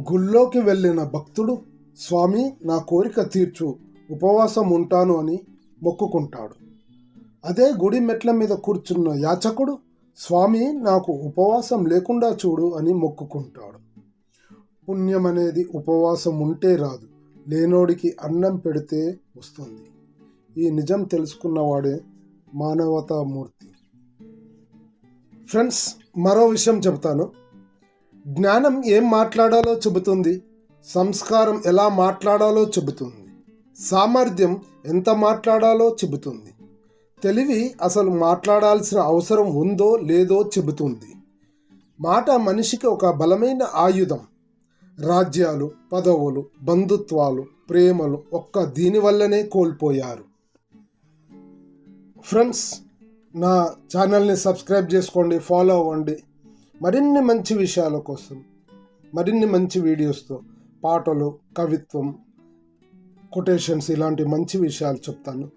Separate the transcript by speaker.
Speaker 1: గుళ్ళోకి వెళ్ళిన భక్తుడు స్వామి నా కోరిక తీర్చు ఉపవాసం ఉంటాను అని మొక్కుకుంటాడు. అదే గుడి మెట్ల మీద కూర్చున్న యాచకుడు స్వామి నాకు ఉపవాసం లేకుండా చూడు అని మొక్కుకుంటాడు. పుణ్యం అనేది ఉపవాసం ఉంటే రాదు, లేనోడికి అన్నం పెడితే వస్తుంది. ఈ నిజం తెలుసుకున్నవాడే మానవతామూర్తి. ఫ్రెండ్స్, మరో విషయం చెబుతాను. జ్ఞానం ఏం మాట్లాడాలో చెబుతుంది, సంస్కారం ఎలా మాట్లాడాలో చెబుతుంది, సామర్థ్యం ఎంత మాట్లాడాలో చెబుతుంది, తెలివి అసలు మాట్లాడాల్సిన అవసరం ఉందో లేదో చెబుతుంది. మాట మనిషికి ఒక బలమైన ఆయుధం. రాజ్యాలు, పదవులు, బంధుత్వాలు, ప్రేమలు ఒక్క దీనివల్లనే కోల్పోయారు. ఫ్రెండ్స్, నా ఛానల్ని సబ్స్క్రైబ్ చేసుకోండి, ఫాలో అవ్వండి. మరిన్ని మంచి విషయాల కోసం, మరిన్ని మంచి వీడియోస్తో పాటలు, కవిత్వం, కొటేషన్స్ ఇలాంటి మంచి విషయాలు చెప్తాను.